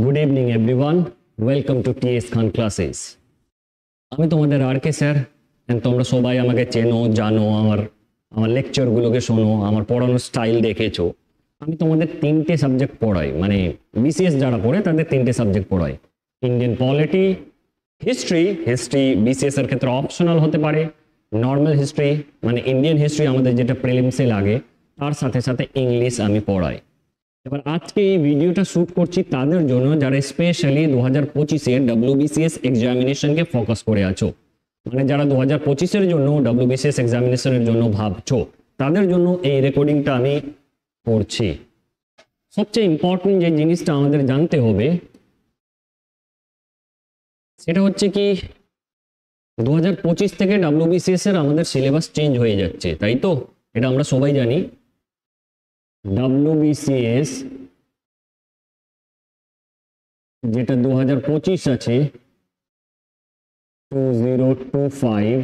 Good evening everyone, welcome to TS Khan classes. আমি তোমাদের আর কে sir, and তোমরা সবাই আমাকে চেনো, জানো, আমার লেকচারগুলোকে শোনো, আমার পড়ানোর স্টাইল দেখেছো। আমি তোমাদের তিনটে সাবজেক্ট পড়াই, মানে বিসিএস যারা পড়ে তাদের তিনটে সাবজেক্ট পড়াই। ইন্ডিয়ান পলিটি, হিস্ট্রি বিসিএস এর ক্ষেত্রে অপশনাল হতে পারে, নর্মাল হিস্ট্রি মানে ইন্ডিয়ান হিস্ট্রি আমাদের যেটা প্রিলিমসে লাগে, তার সাথে সাথে ইংলিশ আমি পড়াই। এবার আজকে এই ভিডিওটা শ্যুট করছি তাদের জন্য যারা স্পেশালি 2025-এর WBCS এক্সামিনেশনকে ফোকাস করে আছো, মানে যারা 2025-এর জন্য WBCS এক্সামিনেশনের জন্য ভাবছো, তাদের জন্য এই রেকর্ডিংটা আমি করছি। সবচেয়ে ইম্পর্টেন্ট যে জিনিসটা আমাদের জানতে হবে সেটা হচ্ছে কি 2025 থেকে WBCS এর আমাদের সিলেবাস চেঞ্জ হয়ে যাচ্ছে, তাই তো? এটা আমরা সবাই জানি। WBCS যেটা 2025 আছে 2025,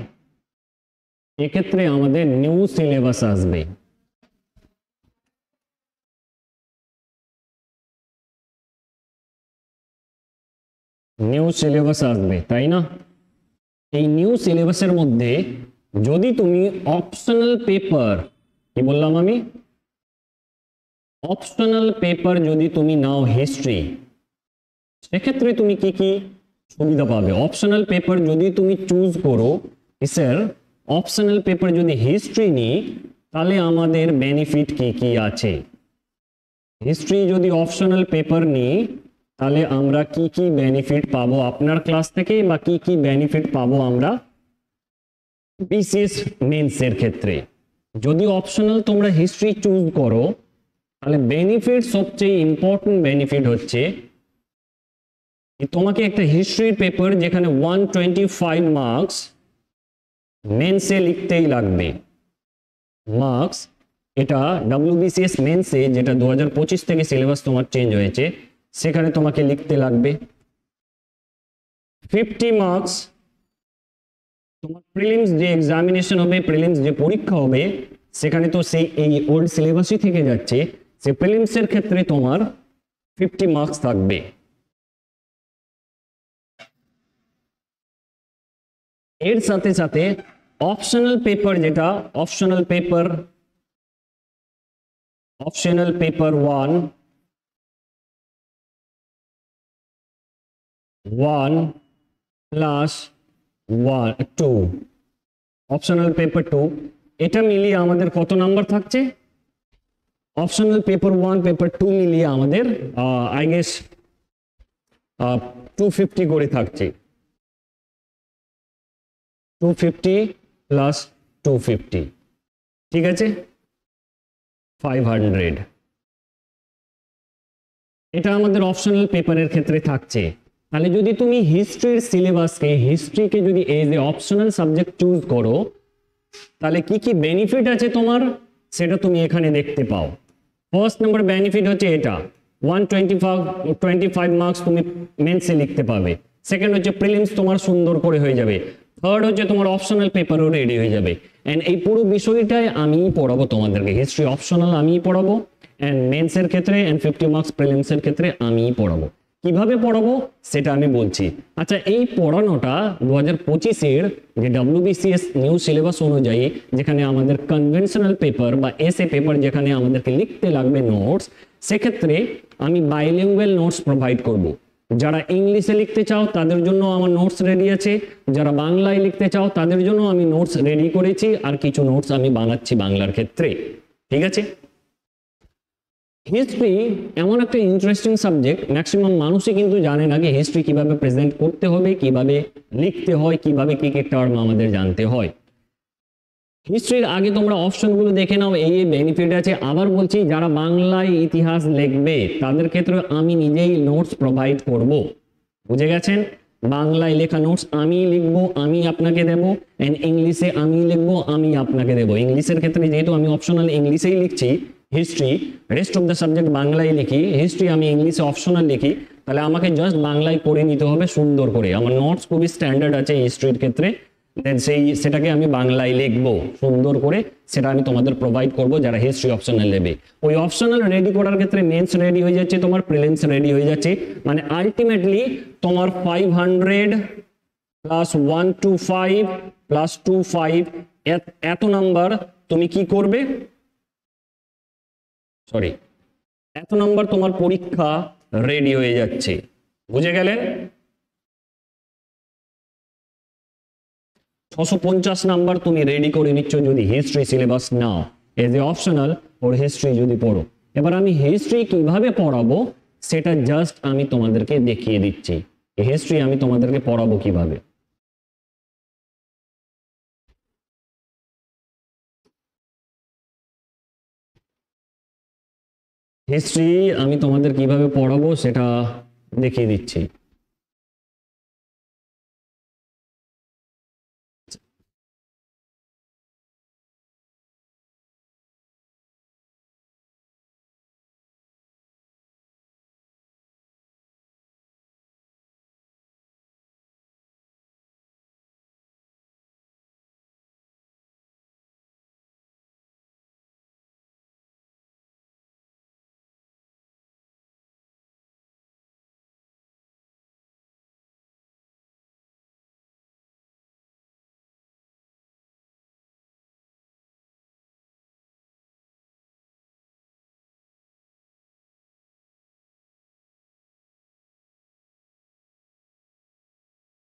এক্ষেত্রে আমাদের নিউ সিলেবাস আসবে। নিউ সিলেবাস আসবে, তাই না? এই নিউ সিলেবাসের মধ্যে যদি তুমি অপশনাল পেপার, কি বললাম আমি, অপশনাল পেপার যদি তুমি নাও হিস্ট্রি, সেক্ষেত্রে তুমি কি কি সুবিধা পাবে? অপশনাল পেপার যদি তুমি চুজ করো, স্যার অপশনাল পেপার যদি হিস্ট্রি নিই তাহলে আমাদের বেনিফিট কি কি আছে? হিস্ট্রি যদি অপশনাল পেপার নিই তাহলে আমরা কি কি বেনিফিট পাবো আপনার ক্লাস থেকে, বা কি কি বেনিফিট পাবো আমরা বিসিএস মেন্সের ক্ষেত্রে? যদি অপশনাল তোমরা হিস্ট্রি চুজ করো তাহলে বেনিফিট, সবচেয়ে ইম্পর্টেন্ট বেনিফিট হচ্ছে তোমাকে একটা হিস্ট্রির পেপার যেখানে 125 মার্কস মেন্সে লিখতেই লাগবে মার্কস, এটা WBCS মেন্সে যেটা 2025 থেকে সিলেবাস তোমার চেঞ্জ হয়েছে সেখানে তোমাকে লিখতে লাগবে 50 মার্কস। তোমার প্রিলিমস যে এক্সামিনেশন হবে, প্রিলিমস যে পরীক্ষা হবে, সেখানে তো সেই এই ওল্ড সিলেবাসই থেকে যাচ্ছে, সে প্রিলিমসের ক্ষেত্রে তোমার 50 মার্কস থাকবে। এর সাথে সাথে অপশনাল পেপার যেটা optional paper 1 plus 2, optional paper 2, এটা মিলিয়ে আমাদের কত নাম্বার থাকছে? অপশনাল পেপার 1 পেপার 2 মিলিয়ে আমাদের আই গেস 250 করে থাকছে। 250 প্লাস 250, ঠিক আছে, 500। এটা আমাদের অপশনাল পেপারের ক্ষেত্রে থাকছে। তাহলে যদি তুমি হিস্ট্রিকে যদি as a optional subject choose করো তাহলে কি কি বেনিফিট আছে তোমার সেটা তুমি এখানে দেখতে পাও। ফার্স্ট নাম্বার বেনিফিট হচ্ছে এটা 125 মার্কস তুমি মেন্সে লিখতে পাবে। সেকেন্ড হচ্ছে প্রিলিমস তোমার সুন্দর করে হয়ে যাবে। থার্ড হচ্ছে তোমার অপশনাল পেপারও রেডি হয়ে যাবে। এন্ড এই পুরো বিষয়টাই আমিই পড়াবো তোমাদেরকে, হিস্ট্রি অপশনাল আমিই পড়াবো, এন্ড মেন্সের ক্ষেত্রে এন্ড 50 মার্কস প্রিলিমসের ক্ষেত্রে আমিই পড়াবো। কিভাবে পড়াবো সেটা আমি বলছি। আচ্ছা, এই পড়ানোটা 2025-এর যে WBCS নিউ সিলেবাস অনুযায়ী, যেখানে আমাদের কনভেনশনাল পেপার বা এসএ পেপার যেখানে আমাদেরকে লিখতে লাগবে নোটস, সেক্ষেত্রে আমি বাইলিঙ্গুয়াল নোটস প্রোভাইড করব। যারা ইংলিশে লিখতে চাও তাদের জন্য আমার নোটস রেডি আছে, যারা বাংলায় লিখতে চাও তাদের জন্য আমি নোটস রেডি করেছি, আর কিছু নোটস আমি বানাচ্ছি বাংলার ক্ষেত্রে, ঠিক আছে? হিস্ট্রি এমন একটা ইন্টারেস্টিং সাবজেক্ট, ম্যাক্সিমাম মানুষই কিন্তু জানে না যে হিস্ট্রি কিভাবে প্রেজেন্ট করতে হবে, কিভাবে লিখতে হয়, কিভাবে কি কি টার্ম আমাদের জানতে হয়। হিস্ট্রির আগে তোমরা অপশনগুলো দেখে নাও, এই বেনিফিট আছে। আবার বলছি, যারা বাংলায় ইতিহাস লিখবে তাদের ক্ষেত্রে আমি নিজেই নোটস প্রোভাইড করব, বুঝে গেছেন? বাংলায় লেখা নোটস আমি লিখবো, আমি আপনাকে দেবো, এন্ড ইংলিশে আমি লিখবো, আমি আপনাকে দেবো। ইংলিশের ক্ষেত্রে যেহেতু আমি অপশনাল ইংলিশেই লিখছি history, rest of the subject বাংলায় লিখি, হিস্ট্রি আমি ইংলিশে অপশনাল লিখি, তাহলে আমাকে জাস্ট বাংলায় করে নিতে হবে সুন্দর করে। আমার নোটস খুবই স্ট্যান্ডার্ড আছে হিস্ট্রির ক্ষেত্রে, দেন সেটাকে আমি বাংলায় লিখবো সুন্দর করে, সেটা আমি তোমাদের প্রোভাইড করব যারা হিস্ট্রি অপশনাল নেবে। ওই অপশনাল রেডি করার ক্ষেত্রে মেন্স রেডি হয়ে যাচ্ছে, তোমার প্রিলিমস রেডি হয়ে যাচ্ছে, মানে আলটিমেটলি তোমার 500 প্লাস 125 প্লাস 25 এত নাম্বার তুমি কি করবে, সরি এত নাম্বার তোমার পরীক্ষা রেডি হয়ে যাচ্ছে, বুঝে গেলে? 650 নাম্বার তুমি রেডি করে নিচ্ছ যদি history syllabus now as a optional or history যদি পড়ো। এবার আমি হিস্ট্রি কিভাবে পড়াবো সেটা জাস্ট আমি তোমাদেরকে দেখিয়ে দিচ্ছি, হিস্ট্রি আমি তোমাদেরকে পড়াবো কিভাবে। হিস্ট্রি আমি তোমাদের কিভাবে পড়াবো সেটা দেখিয়ে দিচ্ছি।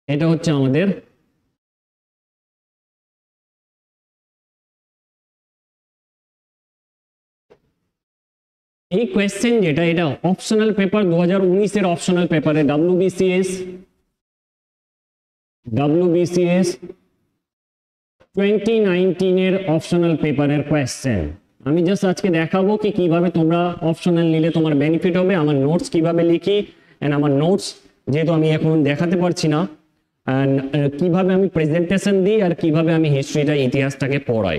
এটা হচ্ছে আমাদের এই কোয়েশ্চেন যেটা, এটা অপশনাল পেপার 2019 এর অপশনাল পেপারে WBCS 2019 এর অপশনাল পেপারের কোয়েশ্চেন। আমি জাস্ট আজকে দেখাবো কি কিভাবে তোমরা অপশনাল নিলে তোমার বেনিফিট হবে, আমার নোটস কিভাবে লিখি, এন্ড আমার নোটস যেহেতু আমি এখন দেখাতে পারছি না, এন্ড কিভাবে আমি প্রেজেন্টেশন দিই আর কিভাবে আমি হিস্ট্রিটা ইতিহাসটাকে পড়াই।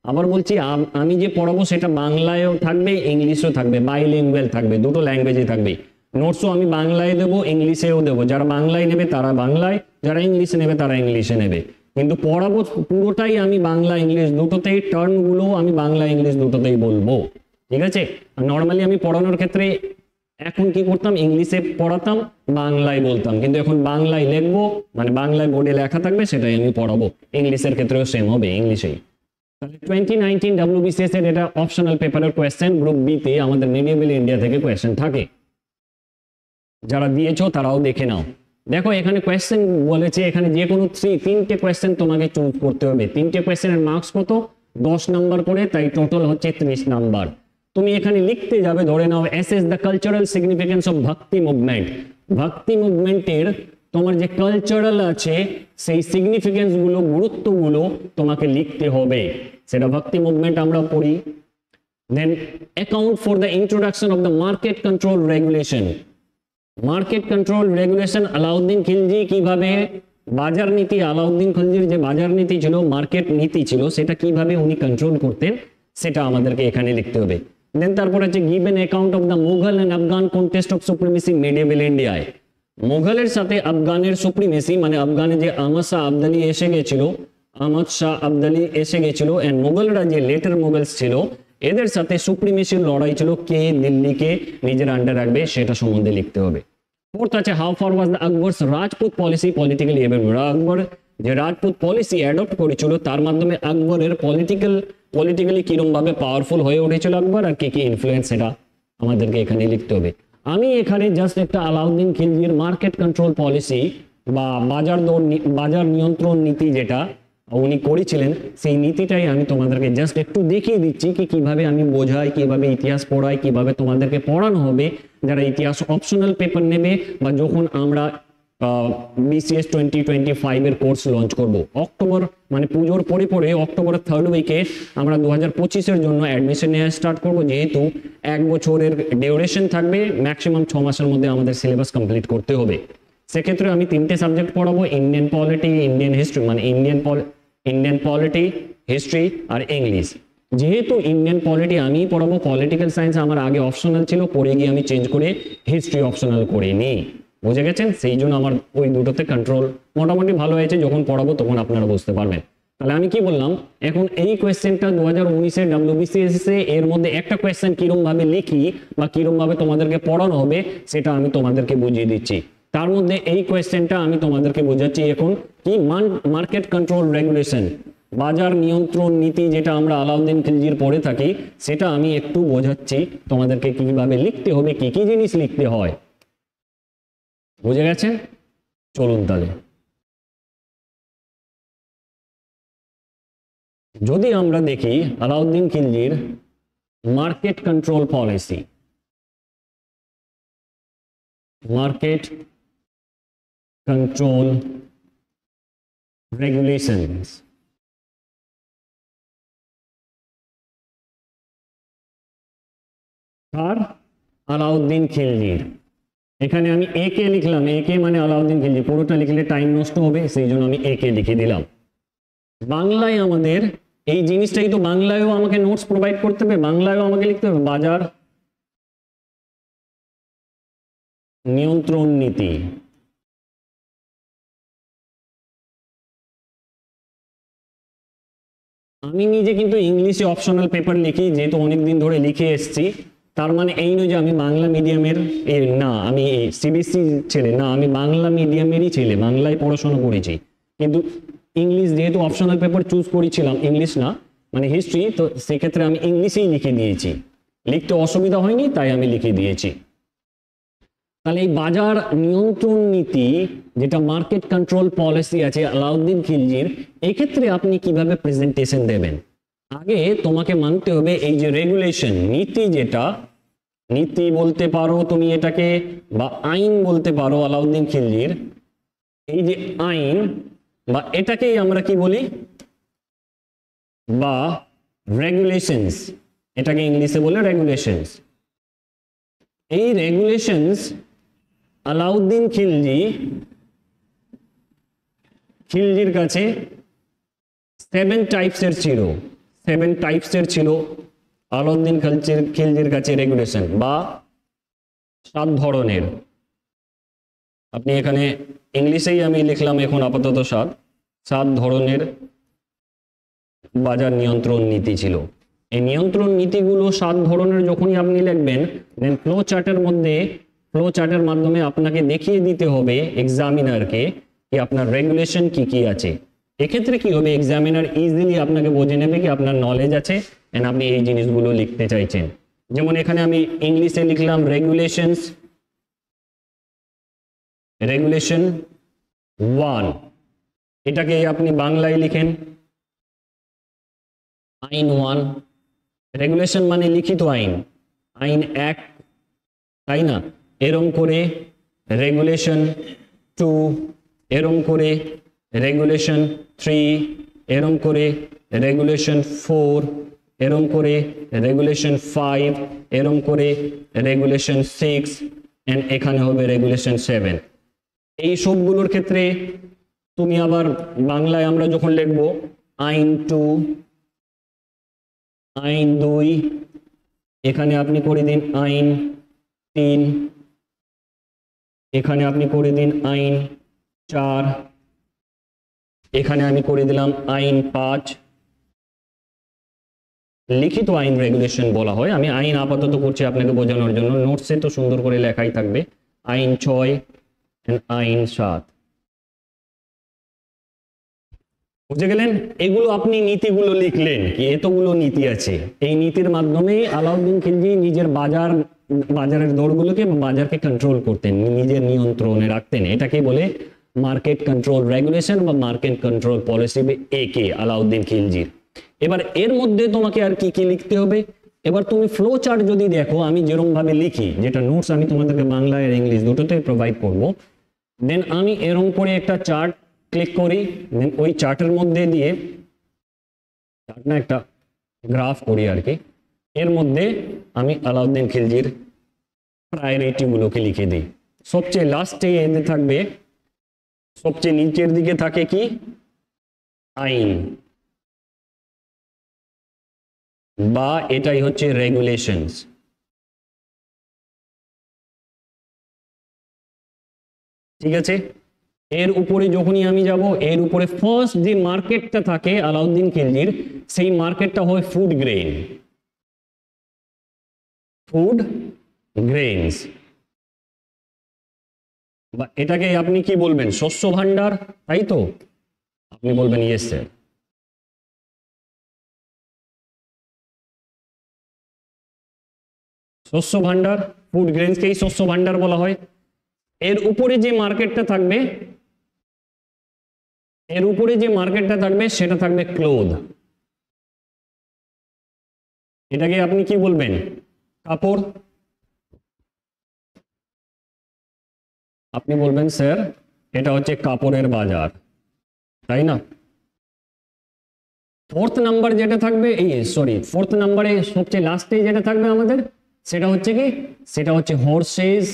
আবার বলছি আমি যে পড়াবো সেটা বাংলায়ও থাকবে ইংলিশেও থাকবে, বাইলিঙ্গুয়াল থাকবে, দুটো ল্যাঙ্গুয়েজে থাকবে। নোটসও আমি বাংলায় দেবো ইংলিশেও দেবো, যারা বাংলায় নেবে তারা বাংলায়, যারা ইংলিশে নেবে তারা ইংলিশে নেবে, কিন্তু পড়াবো পুরোটাই আমি বাংলা ইংলিশ দুটোতেই, টার্মগুলো আমি বাংলা ইংলিশ দুটোতেই বলবো, ঠিক আছে? নর্মালি আমি পড়ানোর ক্ষেত্রে এখন কি করতাম, ইংলিশে পড়াতাম বাংলায় বলতাম, কিন্তু এখন বাংলায় লিখবো, মানে বাংলায় বোর্ডে লেখা থাকবে সেটাই আমি পড়াবো। ইংলিশের ক্ষেত্রেও সেম হবে, ইংলিশেই। তাহলে 2019 WBCS এর এটা অপশনাল পেপারের কোয়েশ্চেন, গ্রুপ বি তে আমাদের মিডিয়েবল ইন্ডিয়া থেকে কোয়েশ্চেন থাকে, যারা দিয়েছো তারাও দেখে নাও। দেখো এখানে কোয়েশ্চেন বলেছে, এখানে যে কোনো তিনটে কোয়েশ্চেন তোমাকে চুজ করতে হবে। তিনটে কোয়েশ্চেনের মার্কস কত, 10 নাম্বার করে, তাই টোটাল হচ্ছে 30 নাম্বার। তুমি এখানে লিখতে যাবে, ধরে নাও assess the cultural significance of Bhakti movement. Bhakti মুভমেন্টের তোমার যে কালচারাল আছে সেই সিগনিফিকেন্স গুলো, গুরুত্বগুলো তোমাকে লিখতে হবে, সেটা ভক্তি মুভমেন্ট আমরা পড়ি। Then account for the introduction of the market control regulation. Market control regulation Alauddin Khilji কিভাবে বাজার নীতি, আলাউদ্দিন খিলজির যে বাজার নীতি ছিল, মার্কেট নীতি ছিল, সেটা কিভাবে উনি কন্ট্রোল করতেন সেটা আমাদেরকে এখানে লিখতে হবে। দেন তারপর আছে give an account of the Mughal and Afghan contest of supremacy medieval ইন্ডিয়ায়। মুঘলের সাথে আফগানের সুপ্রিমেসি, মানে আফগানে যে আহমদ শাহ আবদালি এসে গেছিল এন্ড মুঘলরা যে লেটার মুঘলস ছিল এদের সাথে সুপ্রিমেসির লড়াই ছিল, কে দিল্লিকে নিজের আন্ডার রাখবে সেটা সম্বন্ধে লিখতে হবে। ফোর্থ আছে how far was the Akbar's Rajput policy politically available. Akbar যে রাজপুত পলিসি অ্যাডপ্ট করেছিল তার মাধ্যমে আকবরের পলিটিক্যালি কিরম ভাবে পাওয়ারফুল হয়ে উঠেছিল আকবর, আর কি কি ইনফ্লুয়েন্স, সেটা আমাদেরকে এখানে লিখতে হবে। আমি এখানে জাস্ট একটা আলাউদ্দিন খিলজির মার্কেট কন্ট্রোল পলিসি বা বাজার নিয়ন্ত্রণ নীতি যেটা উনি করেছিলেন সেই নীতিটাই আমি তোমাদেরকে জাস্ট একটু দেখিয়ে দিচ্ছি কি কিভাবে আমি বোঝাই, কিভাবে ইতিহাস পড়াই, কিভাবে তোমাদেরকে পড়ানো হবে যারা ইতিহাস অপশনাল পেপার নেবে, বা যখন আমরা BCS 2025 এর কোর্স লঞ্চ করব অক্টোবর, মানে পুজোর পরে অক্টোবরের 3rd উইকে আমরা 2025 এর জন্য অ্যাডমিশন নেওয়া স্টার্ট করব। যেহেতু 1 বছরের ডিউরেশন থাকবে, ম্যাক্সিমাম 6 মাসের মধ্যে আমাদের সিলেবাস কমপ্লিট করতে হবে। সেক্ষেত্রে আমি 3টে সাবজেক্ট পড়াবো, ইন্ডিয়ান পলিটি, ইন্ডিয়ান হিস্ট্রি, মানে ইন্ডিয়ান পলিটি, হিস্ট্রি আর ইংলিশ। যেহেতু ইন্ডিয়ান পলিটি আমি পড়াবো, পলিটিক্যাল সায়েন্স আমার আগে অপশনাল ছিল, পরে গিয়ে আমি চেঞ্জ করে হিস্ট্রি অপশনাল করে নিই। বুঝে গেছেন? সেই জন্য আমার ওই দুটোতে কন্ট্রোল মোটামুটি ভালো হয়েছে, যখন পড়াবো তখন আপনারা বুঝতে পারবেন। তাহলে আমি কি বললাম, এখন এই কোয়েশ্চেনটা 2019-এর WBCS এর মধ্যে একটা কোয়েশ্চেন কিরম ভাবে লিখি বা কিরম ভাবে তোমাদেরকে পড়ানো হবে সেটা আমি তোমাদেরকে বুঝিয়ে দিচ্ছি। তার মধ্যে এই কোয়েশ্চেনটা আমি তোমাদেরকে বোঝাচ্ছি এখন কি, মার্কেট কন্ট্রোল রেগুলেশন, বাজার নিয়ন্ত্রণ নীতি, যেটা আমরা আলাউদ্দিন খিলজির পড়ে থাকি, সেটা আমি একটু বোঝাচ্ছি তোমাদেরকে কিভাবে লিখতে হবে, কি কি জিনিস লিখতে হয়। বুঝে গেছেন? চলুন তাহলে। যদি আমরা দেখি আলাউদ্দিন খিলজির market control policy, market control regulations, আর আলাউদ্দিন খিলজির, এখানে আমি এ কে লিখলাম, এ কে মানে আলাউদ্দিন খিলজি, পুরোটা লিখলে টাইম নষ্ট হবে, সেই জন্য আমি এ কে লিখে দিলাম। বাংলায় আমাদের এই জিনিসটাই তো, বাংলায়ও আমাকে নোটস প্রোভাইড করতে হবে, বাংলায়ও আমাকে লিখতে হবে বাজার নিয়ন্ত্রণ নীতি। আমি নিজে কিন্তু ইংলিশে অপশনাল পেপার লিখি, যেহেতু অনেকদিন ধরে লিখে এসেছি, তার মানে এই নয় যে আমি বাংলা মিডিয়ামের না, আমি সিবিএসসি ছেলে না, আমি বাংলা মিডিয়ামেরই ছেলে, বাংলায় পড়াশোনা করেছি, কিন্তু ইংলিশ যেহেতু অপশনাল পেপার চুজ করেছিলাম, ইংলিশ না মানে হিস্ট্রি, তো সেক্ষেত্রে আমি ইংলিশেই লিখে দিয়েছি, লিখতে অসুবিধা হয়নি তাই আমি লিখে দিয়েছি। তাহলে এই বাজার নিয়ন্ত্রণ নীতি, যেটা মার্কেট কন্ট্রোল পলিসি আছে আলাউদ্দিন খিলজির, এক্ষেত্রে আপনি কিভাবে প্রেজেন্টেশন দেবেন, আগে তোমাকে মানতে হবে এই যে রেগুলেশন নীতি, যেটা নীতি বলতে পারো তুমি এটাকে, বা আইন বলতে পারো আলাউদ্দিন খিলজির, এই যে আইন বা এটাকেই আমরা কি বলি, বা রেগুলেশনস, এটাকে ইংলিশে বলে রেগুলেশনস। এই রেগুলেশনস আলাউদ্দিন খিলজির কাছে 7 টাইপসের ছিল, 7 টাইপসের ছিল আলাউদ্দিন খিলজির কাছে রেগুলেশন, বা 7 ধরনের। আপনি এখানে ইংলিশেই আমি লিখলাম এখন আপাতত 7 ধরনের বাজার নিয়ন্ত্রণ নীতি ছিল। এই নিয়ন্ত্রণ নীতিগুলো 7 ধরনের যখনই আপনি লিখবেন, দেন ফ্লো চার্টের মাধ্যমে আপনাকে দেখিয়ে দিতে হবে এক্সামিনারকে কি আপনার রেগুলেশন কি কি আছে। এক্ষেত্রে কি হবে, এক্সামিনার ইজিলি আপনাকে বুঝে নেবে কি আপনার নলেজ আছে এন্ড আপনি এই জিনিসগুলো লিখতে চাইছেন। যেমন এখানে আমি ইংলিশে লিখলাম রেগুলেশন 1, এটাকে আপনি বাংলায় লিখেন আইন 1। রেগুলেশন মানে লিখিত আইন, আইন 1, তাই না? এরম করে রেগুলেশন 2, এরম করে রেগুলেশন 3, এরম করে রেগুলেশন 4, এরম করে রেগুলেশন 5, এরম করে রেগুলেশন 6, এন্ড এখানে হবে রেগুলেশন 7। এই সবগুলোর ক্ষেত্রে তুমি আবার বাংলায় আমরা যখন লিখব আইন 2, আইন 2, এখানে আপনি করে দিন আইন 3, এখানে আপনি করে দিন আইন 4, এখানে আমি করে দিলাম আইন 5। লিখিত আইন রেগুলেশন বলা হয়, আমি আইন আপাতত করছি আপনাকে বোঝানোর জন্য, নোটসে তো সুন্দর করে লেখাই থাকবে আইন 6 এন্ড আইন 7। বুঝে গেলেন? এগুলো আপনি নীতিগুলো লিখলেন কি এতগুলো নীতি আছে, এই নীতির মাধ্যমে আলাউদ্দিন খিলজি নিজের বাজারের দরগুলোকে বাজারকে কন্ট্রোল করতেন, নিজের নিয়ন্ত্রণে রাখতেন। এটাকে বলে মার্কেট কন্ট্রোল রেগুলেশন বা মার্কেট কন্ট্রোল পলিসি, একে আলাউদ্দিন খিলজির। এবার এর মধ্যে তোমাকে আর কি কি লিখতে হবে, এবার তুমি ফ্লো চার্ট যদি দেখো, আমি যেরকম ভাবে লিখি, যেটা নোটস আমি তোমাদেরকে বাংলা আর ইংলিশ দুটোতেই প্রোভাইড করব, দেন আমি এরকম করে একটা চার্ট ক্লিক করি, দেন ওই চার্টের মধ্যে দিয়ে চার্ট না একটা গ্রাফ করি আর কি, এর মধ্যে আমি আলাউদ্দিন খিলজির প্রায়োরিটি গুলোকে লিখে দিই। সবচেয়ে লাস্টে এতে থাকবে, সবচেয়ে নিচের দিকে থাকে কি আইন, বা এটাই হচ্ছে রেগুলেশনস। ঠিক আছে। এর উপরে যখনই আমি যাব, এর উপরে ফার্স্ট যে মার্কেটটা থাকে আলাউদ্দিন খিলজির, সেই মার্কেটটা হয় ফুড গ্রেন, ফুড গ্রেনস, বা এটাকে আপনি কি বলবেন, শস্য ভান্ডার, তাই তো? আপনি বলবেন ইয়েস স্যার। শস্য ভান্ডার, ফুড গ্রেনসকেই শস্য ভান্ডার বলা হয়। এর উপরে যে মার্কেটটা থাকবে, এর উপরে যে মার্কেটটা থাকবে সেটা থাকবে ক্লোথ, এটাকে আপনি কি বলবেন, কাপড়। আপনি বলবেন স্যার এটা হচ্ছে কাপড়ের বাজার, তাই না? ফোর্থ নাম্বার যেটা থাকবে, এই সরি ফোর্থ নাম্বারে সবচেয়ে লাস্টে যেটা থাকবে আমাদের, সেটা হচ্ছে কি, সেটা হচ্ছে হর্সেস,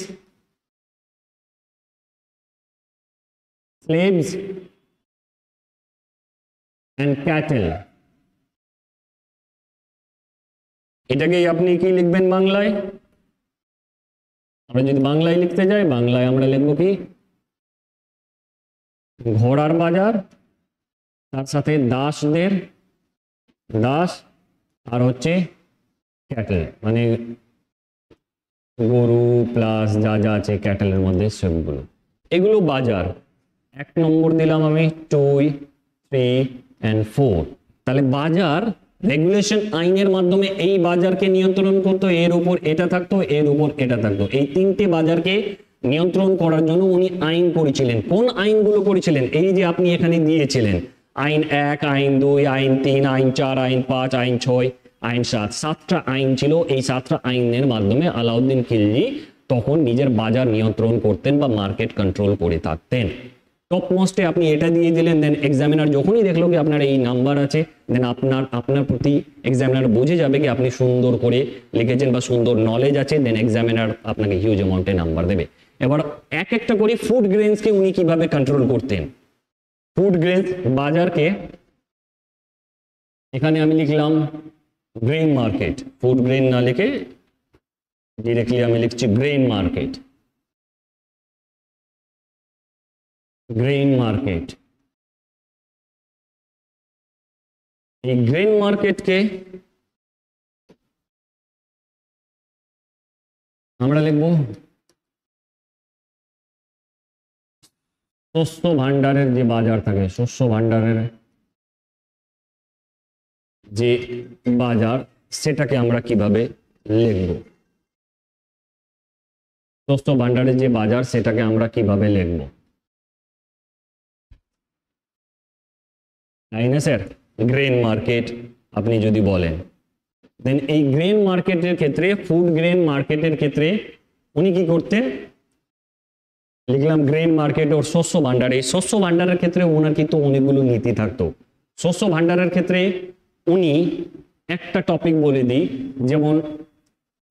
স্লেভস এন্ড ক্যাটেল। এটাকেই আপনি কি লিখবেন বাংলায়? আমরা যদি বাংলায় লিখতে যাই, বাংলায় আমরা লিখবো কি, ঘোড়ার বাজার, তার সাথে দাসদের, দাস, আর হচ্ছে ক্যাটেল, মানে গরু প্লাস যা যা আছে ক্যাটেলের মধ্যে সবগুলো, এগুলো বাজার। 1 নম্বর দিলাম আমি 2, 3 and 4। তাহলে বাজার রেগুলেশন আইনের মাধ্যমে এই বাজারকে নিয়ন্ত্রণ করতো, এর উপর এটা থাকতো, এর উপর এটা থাকতো। এই তিনটে বাজারকে নিয়ন্ত্রণ করার জন্য উনি আইন করেছিলেন। কোন আইনগুলো করেছিলেন? এই যে আপনি এখানে দিয়েছিলেন, আইন 1, আইন 2, আইন 3, আইন 4, আইন 5, আইন 6, আইন 7, 7টা আইন ছিল। এই 7টা আইনের মাধ্যমে আলাউদ্দিন খিলজি তখন নিজের বাজার নিয়ন্ত্রণ করতেন বা মার্কেট কন্ট্রোল করে থাকতেন। টপ মোস্টে আপনি এটা দিয়ে দিলেন, দেন এক্সামিনার যখনই দেখলো কি আপনার এই নাম্বার আছে, দেন আপনার প্রতি এক্সামিনার বুঝে যাবে কি আপনি সুন্দর করে লিখেছেন বা সুন্দর নলেজ আছে, দেন এক্সামিনার আপনাকে হিউজ অ্যামাউন্টে নাম্বার দেবে। এবার এক একটা করে ফুড গ্রেনসকে উনি কিভাবে কন্ট্রোল করতেন। ফুড গ্রেনস বাজারকে এখানে আমি লিখলাম গ্রেন মার্কেট, ফুড গ্রেন না লিখে ডিরেক্টলি আমি লিখছি গ্রেন মার্কেট, গ্রেন মার্কেট। এই গ্রেন মার্কেটকে আমরা লিখব শস্য ভান্ডারের যে বাজার থাকে, শস্য ভান্ডারের যে বাজার, সেটাকে আমরা কিভাবে লিখব, শস্য ভান্ডারের যে বাজার সেটাকে আমরা কিভাবে লিখব, তাই না স্যার? গ্রেন মার্কেট আপনি যদি বলেন, দেন এই গ্রেন মার্কেটের ক্ষেত্রে, ফুড গ্রেন মার্কেটের ক্ষেত্রে উনি কি করতেন, লিখলাম গ্রেন মার্কেট ওর শস্য ভান্ডার। এই শস্য ভান্ডারের ক্ষেত্রে ওনার কিন্তু অনেকগুলো নীতি থাকতো। শস্য ভান্ডারের ক্ষেত্রে উনি একটা টপিক বলে দিই, যেমন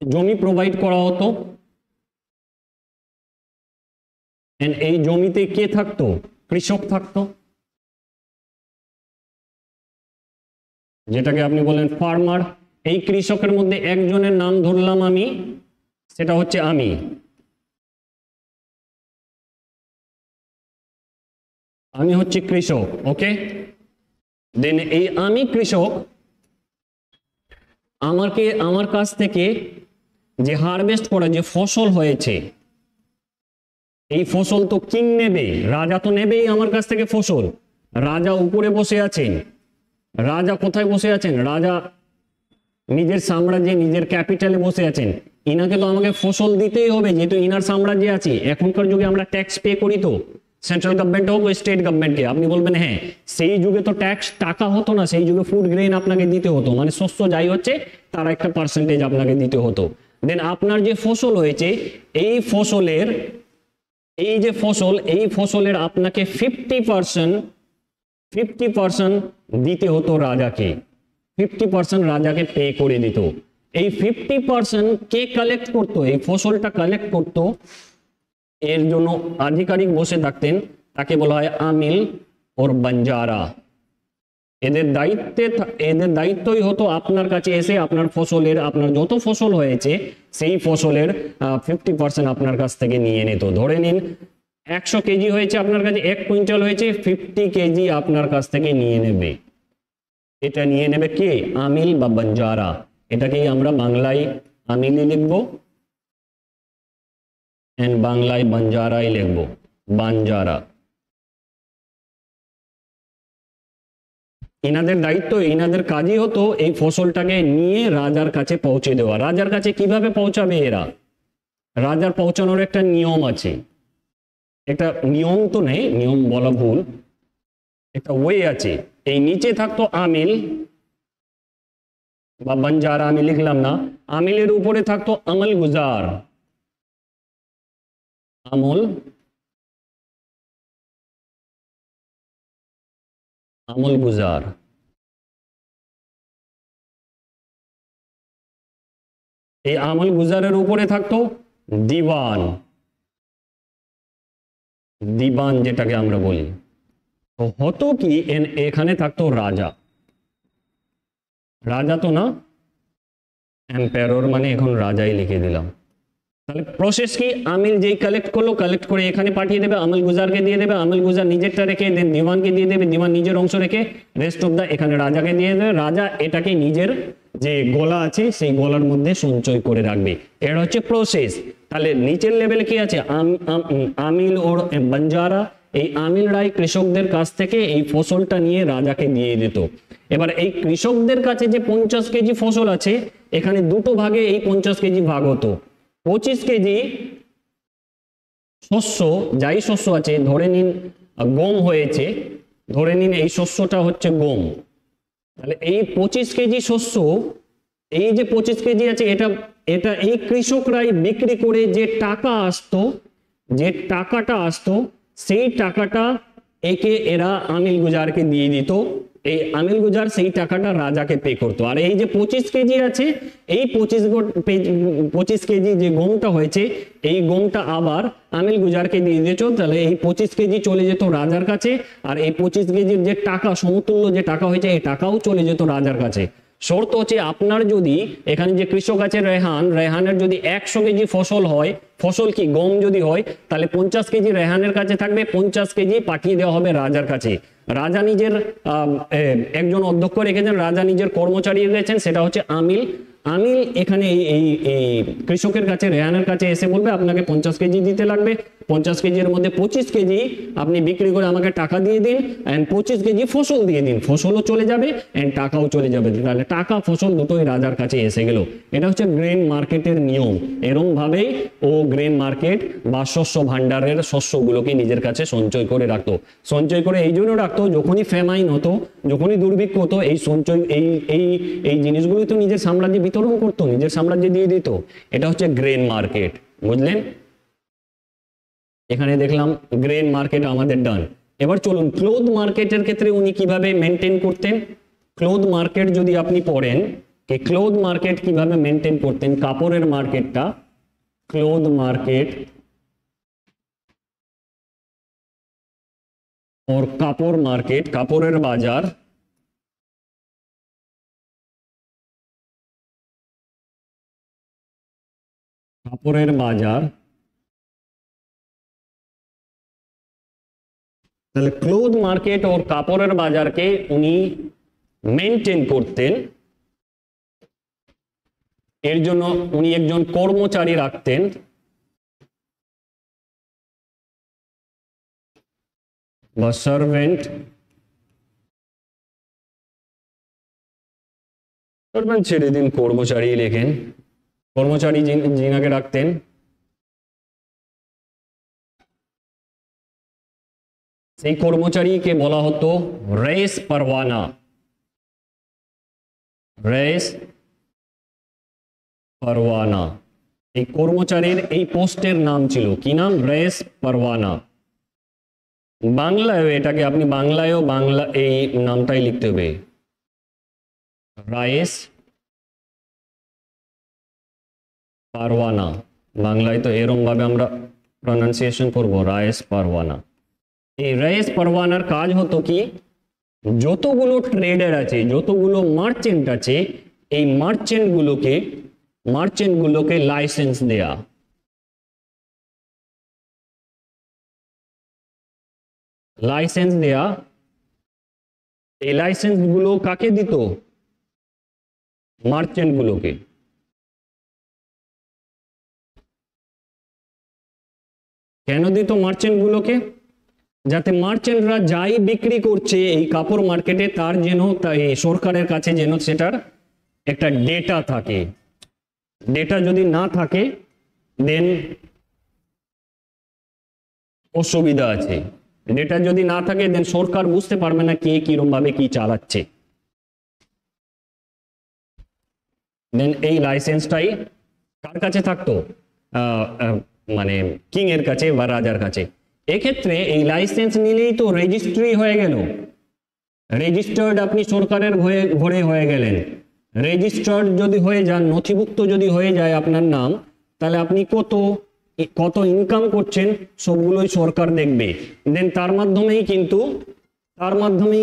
জমি প্রোভাইড করা হতো, এই জমিতে কে থাকতো, কৃষক থাকতো, যেটাকে আপনি বলেন ফার্মার। এই কৃষকের মধ্যে একজনের নাম ধরলাম আমি, সেটা হচ্ছে আমি। আমি হচ্ছে কৃষক, ওকে। দেন এই আমি কৃষক, আমার কাছ থেকে যে হারভেস্ট করা যে ফসল হয়েছে, এই ফসল তো কিং নেবে, রাজা তো নেবেই আমার কাছ থেকে ফসল। রাজা উপরে বসে আছেন। রাজা কোথায় বসে আছেন? রাজা নিজের সাম্রাজ্যে, নিজের ক্যাপিটালে বসে আছেন। ইনাকে তো আমাকে ফসল দিতেই হবে, যেহেতু ইনার সাম্রাজ্যে আছি। এখনকার যুগে আমরা ট্যাক্স পে করি তো, সেন্ট্রাল গভর্নমেন্ট হোক, স্টেট গভর্নমেন্টকে। আপনি বলবেন হ্যাঁ, সেই যুগে তো ট্যাক্স টাকা হতো না, সেই যুগে ফুড গ্রেন আপনাকে দিতে হতো, মানে শস্য যাই হচ্ছে তার একটা পার্সেন্টেজ আপনাকে দিতে হতো। দেন আপনার যে ফসল হয়েছে, এই ফসলের, এই যে ফসল, এই ফসলের আপনাকে 50% দিতে হতো রাজাকে। 50% রাজাকে পে করে দিত। এই 50% কে কালেক্ট করতো? এই ফসলটা কালেক্ট করতো, এর জন্য আধিকারিক বসে থাকতেন, তাকে বলা হয় আমিল ওর বাঞ্জারা। এদের দায়িত্বই হতো আপনার কাছে এসে আপনার ফসলের, আপনার যত ফসল হয়েছে সেই ফসলের 50% আপনার কাছ থেকে নিয়ে নিত। ধরে নিন 100 কেজি হয়েছে আপনার কাছে, 1 কুইন্টাল হয়েছে, 50 কেজি আপনার কাছ থেকে নিয়ে নেবে। এটা নিয়ে নেবে কে? আমিল বা বাঞ্জারা। এটাকেই আমরা বাংলায় আমিলি লিখবো এন্ড বাংলায় বাঞ্জারাই লিখবো, বাঞ্জারা। ইনাদের দায়িত্ব, ইনাদের কাজই হতো এই ফসলটাকে নিয়ে রাজার কাছে পৌঁছে দেওয়া। রাজার কাছে কিভাবে পৌঁছাবে এরা? রাজার পৌঁছানোর একটা নিয়ম আছে। একটা নিয়ম তো নেই, নিয়ম বলা ভুল, একটা ওয়ে আছে। এই নিচে থাকতো আমিল বা বাঞ্জারা, আমি লিখলাম না। আমিলের উপরে থাকতো আমল গুজার, আমল আমল গুজার। এই আমল গুজারের উপরে থাকতো দিওয়ান, দিবান যেটাকে আমরা বলি। তো হতো কি, এখানে থাকতো রাজা। রাজা তো না, এম্পায়ারর মানে এখন রাজাই লিখে দিলাম। তাহলে প্রসেস কি? আমিল যেই কালেক্ট করলো, কালেক্ট করে এখানে পাঠিয়ে দেবে, আমল গুজারকে দিয়ে দেবে, আমল গুজার নিজেরটা রেখে দেন দিওয়ানকে দিয়ে দেবে, দিওয়ান নিজের অংশ রেখে রেস্ট অফ দা এখানে রাজাকে দিয়ে দেবে। রাজা এটাকে নিজের যে গলা আছে সেই গলার মধ্যে সঞ্চয় করে রাখবে। এটা হচ্ছে প্রসেস। তাহলে নিচের লেভেলে কি আছে? আমিল ওর বাঞ্জারা। এই আমিলরাই কৃষকদের কাছ থেকে এই ফসলটা নিয়ে রাজাকে দিয়ে দিত। এবার এই কৃষকদের কাছে যে 50 কেজি ফসল আছে, এখানে দুটো ভাগে এই 50 কেজি ভাগ হতো। 25 কেজি শস্য, যাই শস্য আছে, ধরে নিন গম হয়েছে, ধরে নিন এই শস্যটা হচ্ছে গম। তাহলে এই 25 কেজি শস্য, এই যে 25 কেজি আছে, এটা এটা এই কৃষকরাই বিক্রি করে যে টাকা আসতো, যে টাকাটা আসতো, সেই টাকাটা একে এরা আমিল গুজারকে দিয়ে দিত। এই আমিল গুজার সেই টাকাটা রাজাকে পে করতো। আর এই যে 25 কেজি আছে, এই 25 কেজি যে গমটা হয়েছে, এই গমটা আবার আমিল গুজারকে দিয়ে দিত। তাহলে এই 25 কেজি চলে যেত রাজার কাছে, আর এই 25 কেজির যে টাকা, সমতুল্য যে টাকা হয়েছে, এই টাকাও চলে যেত রাজার কাছে। শর্ত হচ্ছে, আপনার যদি এখানে যে কৃষক আছে রেহান, রেহানের যদি 100 কেজি ফসল হয়, ফসল কি গম যদি হয়, তাহলে 50 কেজি রেহানের কাছে থাকবে, 50 কেজি পাঠিয়ে দেওয়া হবে রাজার কাছে। রাজা নিজের একজন অধ্যক্ষ রেখেছেন, রাজা নিজের কর্মচারী রেখেছেন, সেটা হচ্ছে আমিল। আমিল এখানে এই কৃষকের কাছে, রেহানের কাছে এসে বলবে আপনাকে 50 কেজি দিতে লাগবে। 50 কেজির মধ্যে 25 কেজি আপনি বিক্রি করে আমাকে টাকা দিয়ে দিন, এন্ড 25 কেজি ফসল দিয়ে দিন। ফসলও চলে যাবে এন্ড টাকাও চলে যাবে। তাহলে টাকা ফসল দুটোই রাজার কাছে এসে গেল। এটা হচ্ছে গ্রেন মার্কেটের নিয়ম। এরকম ভাবেই ও গ্রেন মার্কেট বা শস্য ভান্ডারের শস্যগুলোকে নিজের কাছে সঞ্চয় করে রাখতো। সঞ্চয় করে এই জন্য রাখতো, যখনই ফেমাইন হতো, যখনই দুর্ভিক্ষ হতো, এই সঞ্চয় এই জিনিসগুলো তো নিজের সাম্রাজ্যে বিতরণ করতো, নিজের সাম্রাজ্যে দিয়ে দিত। এটা হচ্ছে গ্রেন মার্কেট, বুঝলেন? এখানে দেখলাম গ্রেন মার্কেট আমাদের ডান। এবার চলুন ক্লোথ মার্কেটের ক্ষেত্রে উনি কিভাবে মেনটেন করতেন। ক্লোথ মার্কেট যদি আপনি পড়েন, এই ক্লোথ মার্কেট কিভাবে মেনটেন করতেন, কাপড়ের মার্কেটটা, ক্লোথ মার্কেট और কাপড় মার্কেট, কাপড়ের বাজার, কাপড়ের বাজার। তাহলে ক্লোথ মার্কেট और কাপড়ের বাজারকে উনি মেনটেন করতেন। এর জন্য উনি একজন কর্মচারী রাখতেন, বা সার্ভেন্ট। সার্ভেন্ট ছেড়ে দিন, কর্মচারী লেখেন। কর্মচারী যিনাকে রাখতেন, সেই কর্মচারীকে বলা হতো রেস পারওয়ানা। রেস পারওয়ানা, এই কর্মচারীর এই পোস্টের নাম ছিল কি নাম? রেস পারওয়ানা। বাংলায় এটাকে আপনি বাংলায়ও বাংলা এই নামটাই লিখতে হবে, রাইস পারওয়ানা। বাংলায় তো এরকম ভাবে আমরা প্রনাউন্সিয়েশন করব, রাইস পারওয়ানা। এই রাইস পারওয়ানার কাজ হতো কি, যতগুলো ট্রেডার আছে, যতগুলো মার্চেন্ট আছে, এই মার্চেন্টগুলোকে লাইসেন্স দেয়া। লাইসেন্স দেয়া, এই লাইসেন্স গুলো কাকে দিত? মার্চেন্ট গুলোকে। কেন দিত মার্চেন্ট গুলোকে? যাতে মার্চেন্টরা যাই বিক্রি করছে এই কাপড় মার্কেটে তার যেন সরকারের কাছে যেন সেটার একটা ডেটা থাকে। ডেটা যদি না থাকে দেন অসুবিধা আছে। ডেটা যদি না থাকে দেন সরকার বুঝতে পারবে না কে কিরকম ভাবে কি চালাচ্ছে। দেন এই লাইসেন্সটাই কার কাছে থাকতো? মানে কিং এর কাছে বা রাজার কাছে। এক্ষেত্রে এই লাইসেন্স নিলেই তো রেজিস্ট্রি হয়ে গেল, রেজিস্টার্ড আপনি সরকারের ঘরে হয়ে গেলেন। রেজিস্টার্ড যদি হয়ে যান, নথিভুক্ত যদি হয়ে যায় আপনার নাম, তাহলে আপনি কত ইনকাম করছেন সবগুলোই সরকার দেখবে। দেন তার মাধ্যমেই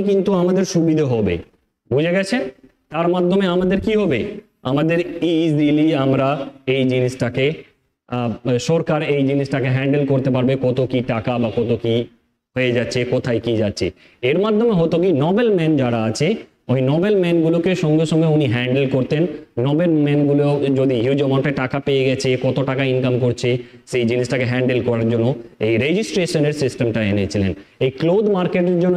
কিন্তু আমাদের সুবিধা হবে। বুঝে গেছে? তার মাধ্যমে আমাদের কি হবে? আমাদের ইজিলি আমরা এই জিনিসটাকে সরকার এই জিনিসটাকে হ্যান্ডেল করতে পারবে, কত কি টাকা বা কত কি হয়ে যাচ্ছে, কোথায় কি যাচ্ছে। এর মাধ্যমে হতো কি, নোবেল ম্যান যারা আছে ওই নোবেল ম্যান গুলোকে সঙ্গে সঙ্গে উনি হ্যান্ডেল করতেন। নোবেল ম্যান গুলো যদি হিউজ অ্যামাউন্টে টাকা পেয়ে গেছে, কত টাকা ইনকাম করছে, সেই জিনিসটাকে হ্যান্ডেল করার জন্য এই রেজিস্ট্রেশনের সিস্টেমটা এনেছিলেন। এই ক্লোথ মার্কেটের জন্য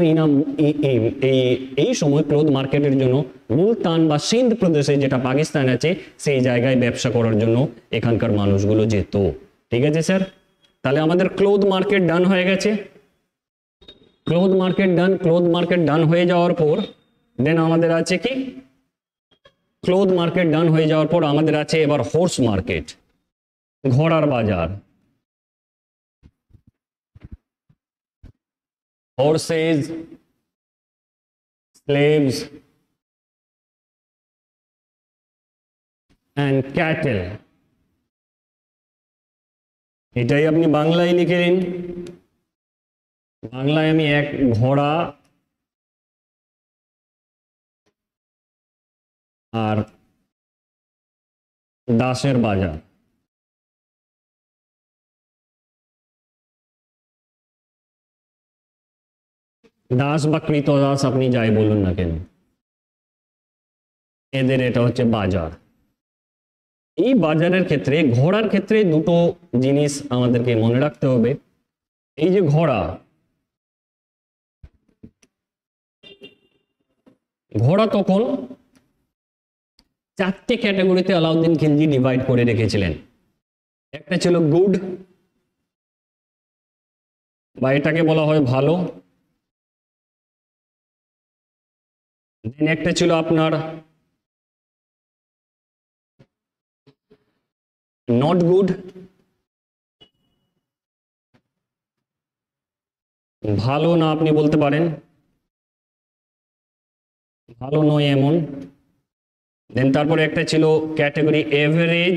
এই সময় ক্লোথ মার্কেটের জন্য মুলতান বা সিন্ধ প্রদেশে যেটা পাকিস্তান আছে সেই জায়গায় ব্যবসা করার জন্য এখানকার মানুষগুলো যেত। ঠিক আছে স্যার? তাহলে আমাদের ক্লোথ মার্কেট ডান হয়ে গেছে। ক্লোথ মার্কেট ডান হয়ে যাওয়ার পর দেন আমাদের আছে কি, ক্লোথ মার্কেট ডান হয়ে যাওয়ার পর আমাদের আছে এবার হর্স মার্কেট, ঘোড়ার বাজার। Horse's, slaves and cattle. এটাই আপনি বাংলায় লিখে নিন। বাংলায় আমি এক ঘোড়া আর দাসের বাজার। দাস বা কৃতদাস আপনি যাই বলুন না কেন, এদের এটা হচ্ছে বাজার। এই বাজারের ক্ষেত্রে, ঘোড়ার ক্ষেত্রে দুটো জিনিস আমাদেরকে মনে রাখতে হবে। এই যে ঘোড়া তখন চারটে ক্যাটাগরিতে আলাউদ্দিন খিলজি ডিভাইড করে রেখেছিলেন। একটা ছিল গুড, বা এটাকে বলা হয় ভালো। দেন একটা ছিল আপনার নট গুড, ভালো না আপনি বলতে পারেন, ভালো নয় এমন। দেন তারপরে একটা ছিল ক্যাটাগরি এভারেজ।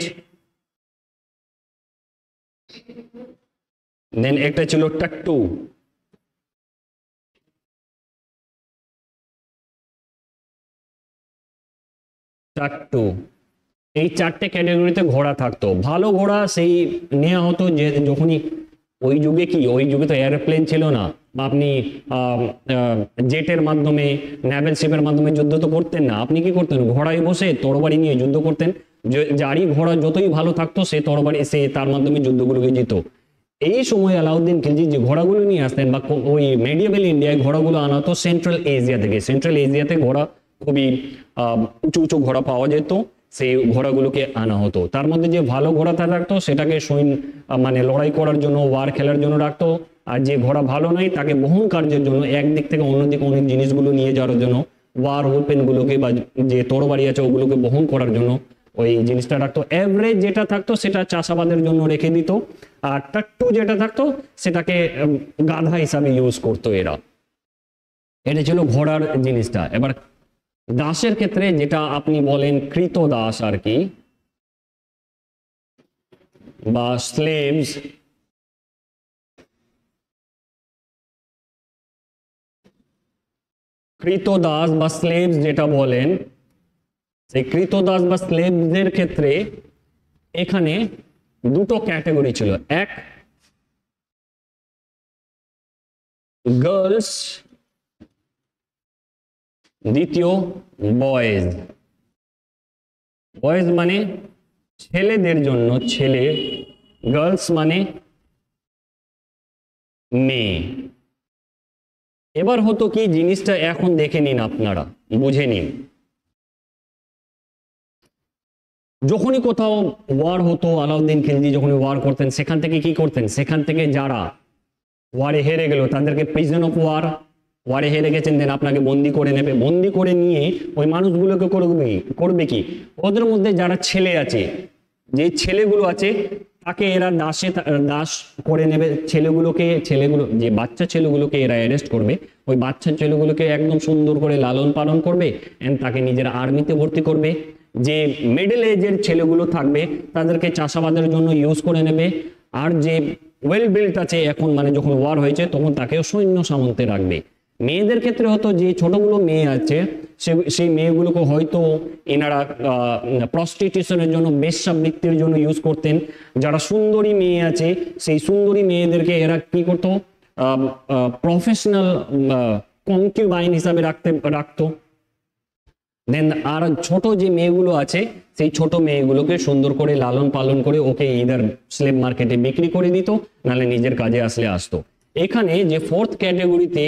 দেন একটা ছিল টাট্টু। এই চারটে ক্যাটাগরিতে ঘোড়া থাকতো। ভালো ঘোড়া সেই নেওয়া হতো যে যখনই ওই যুগে তো এয়ারপ্লেন ছিল না, বা আপনি জেটের মাধ্যমে, নেভেল শিপের মাধ্যমে যুদ্ধ তো করতেন না। আপনি কি করতেন? ঘোড়ায় বসে তরবারি নিয়ে যুদ্ধ করতেন। যারই ঘোড়া যতই ভালো থাকতো সে তার মাধ্যমে যুদ্ধগুলোকে জিত। এই সময় আলাউদ্দিন খিলজি যে ঘোড়াগুলো নিয়ে আসতেন, বা ওই মেডিয়েভেল ইন্ডিয়ায় ঘোড়াগুলো আনা হতো সেন্ট্রাল এশিয়া থেকে। সেন্ট্রাল এশিয়াতে ঘোড়া খুবই উঁচু উঁচু ঘোড়া পাওয়া যেত, সেই ঘোড়াগুলোকে আনা হতো। তার মধ্যে যে ভালো ঘোড়া থাকতো সেটাকে মানে লড়াই করার জন্য, ওয়ার খেলার জন্য রাখতো। আর যে ঘোড়া ভালো নয় তাকে বহন কার্যের জন্য, একদিক থেকে অন্যদিকে অনেক জিনিসগুলো নিয়ে যাওয়ার জন্য, ওয়ার ওপেন গুলোকে বা যে তরবারি আছে ওগুলোকে বহন করার জন্য ওই জিনিসটা রাখতো। এভারেজ যেটা থাকতো সেটা চাষাবাদের জন্য রেখে দিত। আর টাট্টু যেটা থাকতো সেটাকে গাধা হিসাবে ইউজ করতো এরা। এটা ছিল ঘোড়ার জিনিসটা। এবার দাসের ক্ষেত্রে যেটা আপনি বলেন কৃতদাস আর কি, বা স্লেভস, কৃতদাস বা স্লেভস যেটা বলেন, সেই কৃতদাস বা স্লেভদের ক্ষেত্রে এখানে দুটো ক্যাটাগরি ছিল। এক, গার্লস, দ্বিতীয় বয়েজ। বয়েজ মানে ছেলেদের জন্য ছেলে, গার্লস মানে মেয়ে। এবার হতো কি জিনিসটা এখন দেখে নিন, আপনারা বুঝে নিন। যখনই কোথাও ওয়ার হতো, আলাউদ্দিন খিলজি যখন ওয়ার করতেন, সেখান থেকে কি করতেন, সেখান থেকে যারা ওয়ারে হেরে গেল তাদেরকে প্রিজন অফ ওয়ারে হেরে গেছেন, দেন আপনাকে বন্দি করে নেবে। বন্দি করে নিয়ে ওই মানুষগুলোকে করবে কি, ওদের মধ্যে যারা ছেলে আছে, যে ছেলেগুলো আছে তাকে এরা দাস করে নেবে। ছেলেগুলো যে বাচ্চা ছেলেগুলোকে এরা অ্যারেস্ট করবে, ওই বাচ্চা ছেলেগুলোকে একদম সুন্দর করে লালন পালন করবে এন্ড তাকে নিজের আর্মিতে ভর্তি করবে। যে মিডল এজের ছেলেগুলো থাকবে তাদেরকে চাষাবাদের জন্য ইউজ করে নেবে। আর যে ওয়েল বিল্ট আছে এখন, মানে যখন ওয়ার হয়েছে তখন তাকেও সৈন্য সামন্তে রাখবে। মেয়েদের ক্ষেত্রে হতো যে ছোটগুলো মেয়ে আছে সেই মেয়েগুলোকে হয়তো এনারা প্রস্টিটিউশনের জন্য, বেশ্যাবৃত্তির জন্য ইউজ করতেন। যারা সুন্দরী মেয়ে আছে সেই সুন্দরী মেয়েদেরকে এরা কি করতো, প্রফেশনাল কনকিউবাইন হিসাবে রাখতো। দেন আর ছোট যে মেয়েগুলো আছে সেই ছোট মেয়েগুলোকে সুন্দর করে লালন পালন করে ওকে ইদার স্লেভ মার্কেটে বিক্রি করে দিত, নাহলে নিজের কাজে আসতো। এখানে যে ফোর্থ ক্যাটাগরিতে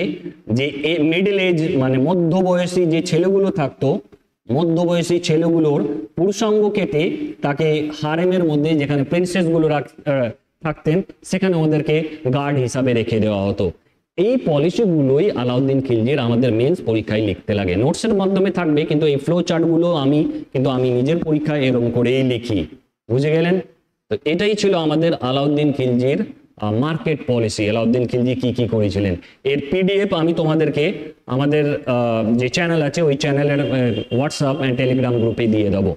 যে মিডল এজ মানে মধ্যবয়সী যে ছেলেগুলো থাকতো, মধ্যবয়সী ছেলেগুলোর পুরুষাঙ্গ কেটে তাকে হারেমের মধ্যে যেখানে প্রিন্সেস গুলো থাকতেন সেখানে ওদেরকে গার্ড হিসাবে রেখে দেওয়া হতো। এই পলিসিগুলোই আলাউদ্দিন খিলজির আমাদের মেন্স পরীক্ষায় লিখতে লাগে। নোটসের মাধ্যমে থাকবে, কিন্তু এই ফ্লো চার্টগুলো আমি নিজের পরীক্ষায় এরকম করেই লিখি। বুঝে গেলেন? তো এটাই ছিল আমাদের আলাউদ্দিন খিলজির মার্কেট পলিসি। আলাউদ্দিন খিলজি কি কি করেছিলেন এর পিডিএফ আমি তোমাদেরকে আমাদের যে চ্যানেল আছে ওই চ্যানেলের হোয়াটসঅ্যাপ এন্ড টেলিগ্রাম গ্রুপে দিয়ে দেবো।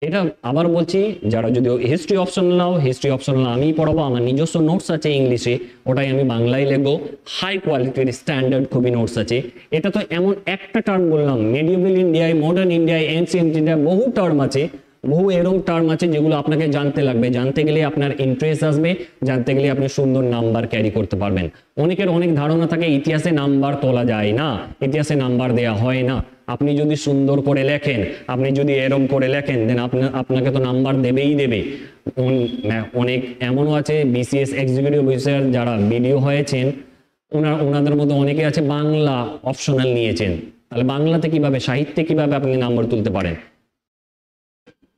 এটা আবার বলছি, যারা যদি হিস্ট্রি অপশনাল নাও, হিস্ট্রি অপশনাল আমি পড়াবো, আমার নিজস্ব নোটস আছে ইংলিশে, ওটাই আমি বাংলায় লিখবো। হাই কোয়ালিটির স্ট্যান্ডার্ড খুবই নোটস আছে। এটা তো এমন একটা টার্ম বললাম, মেডিয়েভেল ইন্ডিয়ায়, মডার্ন ইন্ডিয়ায়, এনসিয়েন্ট ইন্ডিয়ায় বহু টার্ম আছে, বহু এরকম টার্ম আছে যেগুলো আপনাকে জানতে লাগবে। জানতে গেলে আপনার ইন্টারেস্ট আসবে, জানতে গেলে আপনি সুন্দর নাম্বার ক্যারি করতে পারবেন। অনেকের অনেক ধারণা থাকে ইতিহাসে নাম্বার তোলা যায় না, ইতিহাসে নাম্বার দেয়া হয় না। আপনি যদি সুন্দর করে লেখেন, আপনি যদি এরকম করে লেখেন, দেন আপনাকে তো নাম্বার দেবেই দেবে। অনেক এমনও আছে বিসিএস এক্সিকিউটিভ অফিসার যারা ভিডিও হয়েছেন, ওনাদের মধ্যে অনেকে আছে বাংলা অপশনাল নিয়েছেন। তাহলে বাংলাতে কিভাবে, সাহিত্যে কিভাবে আপনি নাম্বার তুলতে পারেন?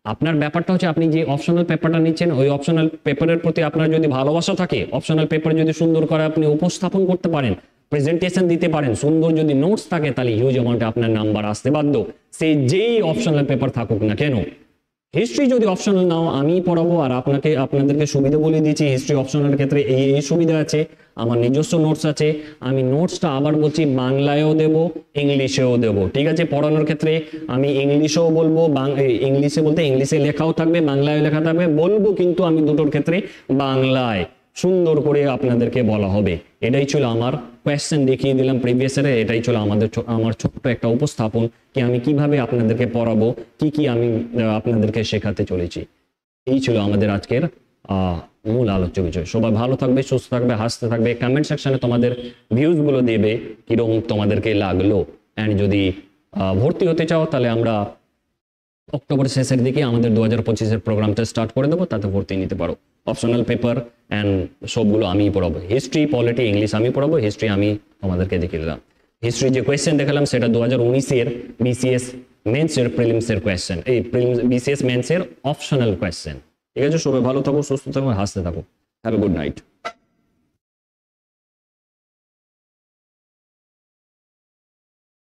আপনার ব্যাপারটা হচ্ছে আপনি যে অপশনাল পেপারটা নিচ্ছেন, ওই অপশনাল পেপারের প্রতি আপনার যদি ভালোবাসা থাকে, অপশনাল পেপার যদি সুন্দর করে আপনি উপস্থাপন করতে পারেন, প্রেজেন্টেশন দিতে পারেন, সুন্দর যদি নোটস থাকে, তাহলে হিউজ অ্যামাউন্টে আপনার নাম্বার আসতে বাধ্য, সেই যেই অপশনাল পেপার থাকুক না কেন। হিস্ট্রি যদি অপশনাল নাও আমি পড়াবো, আর আপনাদেরকে সুবিধা বলে দিয়েছি। হিস্ট্রি অপশনাল ক্ষেত্রে এই সুবিধা আছে, আমার নিজস্ব নোটস আছে। আমি নোটসটা আবার বলছি বাংলায়ও দেব, ইংলিশেও দেব। ঠিক আছে? পড়ানোর ক্ষেত্রে আমি ইংলিশেও বলবো, ইংলিশে বলতে ইংলিশে লেখাও থাকবে, বাংলায় লেখা থাকবে, বলবো কিন্তু আমি দুটোর ক্ষেত্রে বাংলায় সুন্দর করে আপনাদেরকে বলা হবে। এটাই ছিল আমার কোয়েশ্চেন, দেখিয়ে দিলাম প্রিভিয়াস ইয়ারে। এটাই ছিল আমার ছোট্ট একটা উপস্থাপন কি আমি কিভাবে আপনাদেরকে পড়াবো, কি আমি আপনাদেরকে শেখাতে চলেছি। এই ছিল আমাদের আজকের মূল আলোচ্য বিষয়। সবাই ভালো থাকবে, সুস্থ থাকবে, হাসতে থাকবে। কমেন্ট সেকশনে তোমাদের ভিউজ গুলো দেবে কিরকম তোমাদেরকে লাগলো। এন্ড যদি ভর্তি হতে চাও তাহলে আমরা অক্টোবর শেষের দিকে আমাদের 2025-এর প্রোগ্রামটা স্টার্ট করে দেবো, তাতে ভর্তি নিতে পারো। অপশনাল পেপার অ্যান্ড সবগুলো আমি পড়াবো। হিস্ট্রি, পলিটি, ইংলিশ আমি পড়াবো। হিস্ট্রি আমি তোমাদেরকে দেখিয়ে দিলাম। হিস্ট্রি যে কোয়েশ্চেন দেখালাম সেটা 2019-এর বিসিএস মেন্সের প্রিলিমসের কোয়েশ্চেন, এই বিসিএস মেন্সের অপশনাল কোয়েশ্চেন। ঠিক আছে? সবাই ভালো থাকো, সুস্থ থাকো, হাসতে থাকো। Have a good night.